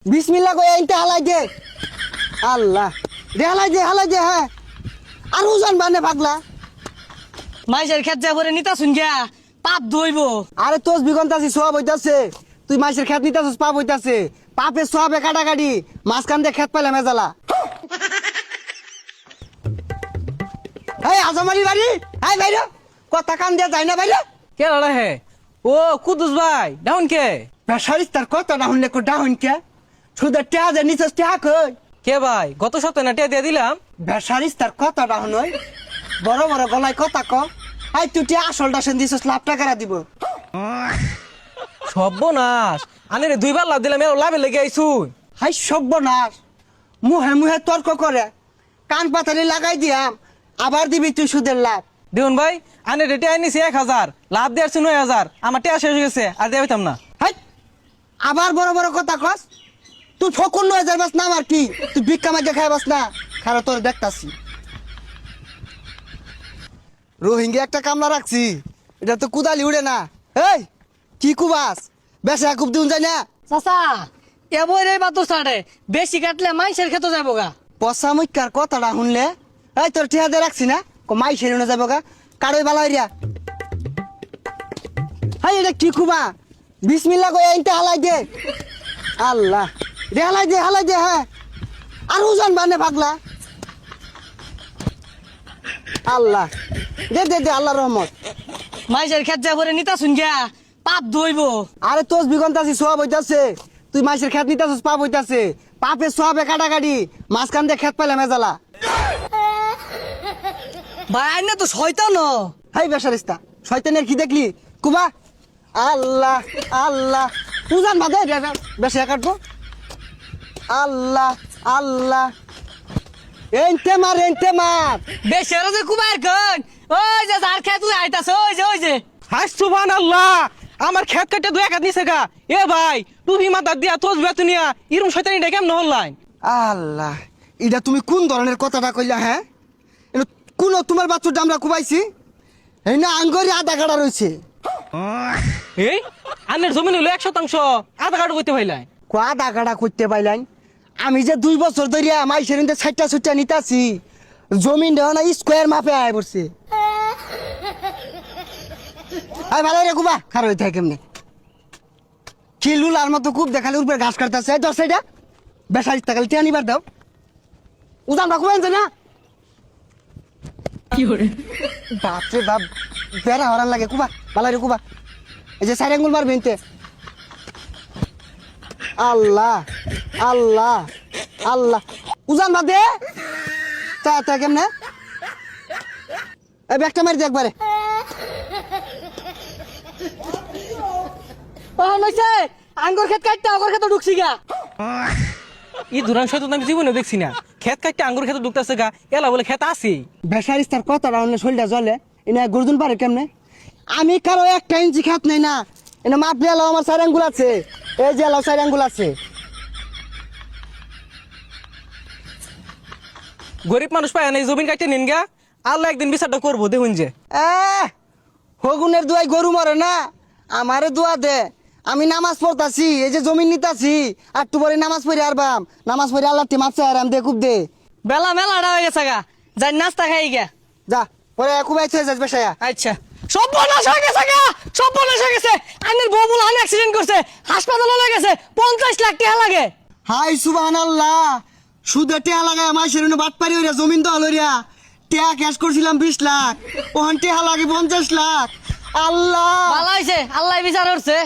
বিসমিল্লাহ কই আইনতে হালাই দে আল্লাহ দে হালাই দে হ্যাঁ আর উজান বানে পাগলা মাইসের খেত যা ভরে নিতা শুন গিয়া পাপ ধইব। আরে তোস বিগন্তাছি সব হইতাছে তুই মাইসের খেত নিতাছিস পাপ হইতাছে পাপে সবে কাটাকাটি মাঝখান দিয়ে খেত পাইলে মেজালা এই আজমালি বাড়ি হাই বাইরে কথা কান দিয়া যায় না বাইরে কে লড়া হে ও কুদুস ভাই ডাউন কে বেসারিস তার কথা না শুনলে ডাউন কে শুধু টেয়া যে নিচস টেয়া কই কে ভাই গত সপ্তাহে না টিয়া দিয়ে দিলাম। বেসারিস তার কথা না শুনই বড় বড় গলায় কথা ক আই তুই টিয়া আসলটা সেন দিছস লাভ টাকা দিব সর্বনাশ আনে রে দুইবার লাভ দিলাম এর লাভে লেগে আইছু। হাই সর্বনাশ মুহে মুহে তর্ক করে কান পাতালি লাগাই দিয়াম আবার দিবি তুই সুদের লাভ দেখুন ভাই আনে রে টিয়া নিছি 1000 লাভ দিয়েছি 9000 আমার টিয়া শেষ হয়ে গেছে আর দিয়ে হইতাম না। হাই আবার বড় বড় কথা কস তুই ফকুন 9000 বাস না আমার কি তুই ভিক্ষা মাঝে খাই বাস না খারা তোর দেখতাছি রোহিঙ্গা একটা কামলা রাখছি এটা তো কুদালি উড়ে না এই কি কুবাস বেশা খুব দিন যায় না চাচা এবার এই বাতো ছাড়ে বেশি কাটলে মাইসের খেতে যাবো গা। পচা মুখার কথাটা শুনলে এই তোর ঠিয়াতে রাখছি না মাই সেরে যাবো গা কারোই বালা হইয়া হাই এটা কি কুবা বিসমিল্লাহ কই আইনতে হালাই দে আল্লাহ দে হালাই দে হ্যাঁ আর উজান বানে পাগলা আল্লাহ দে দে দে আল্লাহ রহমত মাইসের খেত যা ভরে নিতা শুন গিয়া পাপ ধইব। আরে তোস বিগন্তাছি সব হইতাছে তুই মাইসের খেত নিতাছিস পাপ হইতাছে পাপে সবে কাটাকাটি মাঝখান দিয়ে খেত পাইলে মেজালা ভাই আইনে তো শয়তান। হাই বেসারিস্তা শয়তানের কি দেখলি কুবা আল্লাহ আল্লাহ উজান বাদে বেশা কাটবো আল্লাহ আল্লাহ এনতে মার বেশি আর যে কুমার কন ওই যে যার খেত আইতাছ ওই যে হাই সুবহানাল্লাহ আমার খেত কাটে দুই একাত নিছে গা এ ভাই টুপি মাথা দিয়া তোজ বেতুনিয়া ইরম শয়তানি ডা কেমন হল্লাই। আল্লাহ এটা তুমি কোন ধরনের কথাটা কইলা হ্যাঁ কোন তোমার বাচ্চুর আমরা কুবাইছি এই না আঙ্গরি আধা কাটা রয়েছে এই আনের জমিন হলো 100% আধা কাটা কইতে পাইলাই। আধা কাটা করতে পাইলাম আমি যে 2 বছর ধরিয়া মাই সেরিন্দে 60টা নিতাছি জমিন দেওয়া না স্কোয়ার মাপে আয় পড়ছে আই ভালো রে কুবা খার হইতে কেমনে কি লুলার মতো খুব দেখালে উপরে ঘাস কাটতেছে দশ সাইডা বেসারিস টাকালে টিয়া নিবার দাও উজান রাখবেন যে না কি করে বাপরে বাপ বেড়া হরান লাগে কুবা ভালো রে কুবা এই যে সাইড আঙ্গুল মারবেন তে আল্লাহ আল্লাহ আল্লাহ উজান বাদে তা কেমনে এই ব্যাগটা মারি দে একবারে ও নইছে আঙ্গুর খেত কাটতে আগর খেতে ঢুকছি গা। ই দুরান শয়তান আমি জীবনে দেখছি না খেত কাটতে আঙ্গুর খেতে ঢুকতেছে গা এলা বলে খেত আছে। বেসারিস তার কথাটা অন্য শরীরটা জ্বলে এনে গরুজন পারে কেমনে আমি কারো 1 ইঞ্চি খাত নেই না এনে মাপ লিয়ালো আমার 4 আঙ্গুল আছে এই যে এলাও 4 আঙ্গুল আছে গরিব মানুষ পায় না এই জমিন কাটতে নিন গা আল্লাহ একদিন বিচারটা করবো দেখুন যে হগুনের দুয়াই গরু মরে না আমারে দোয়া দে আমি নামাজ পড়তাছি এই যে জমিন নিতাছি আর একটু পরে নামাজ পড়ি আর বাম নামাজ পড়ি আল্লাহ মাপ চাই আরাম দে খুব দে বেলা মেলাটা হয়ে গেছে গা যাই নাস্তা খাই গা। যা পরে খুব আইতে যাস বেসায়া আচ্ছা সর্বনাশ হয়ে গেছে গা সর্বনাশ হয়ে গেছে আইনের বউ বলে অ্যাক্সিডেন্ট করছে হাসপাতালে লয়ে গেছে 50 লাখ টাকা লাগে। হাই সুবহানাল্লাহ সুদে টেহা লাগায় আমার সেরুনে বাট পারি হইরা জমিন তো হলরিয়া টেহা ক্যাশ করছিলাম 20 লাখ ওখান টেহা লাগে 50 লাখ আল্লাহ ভালো হয়েছে আল্লাহ বিচার করছে।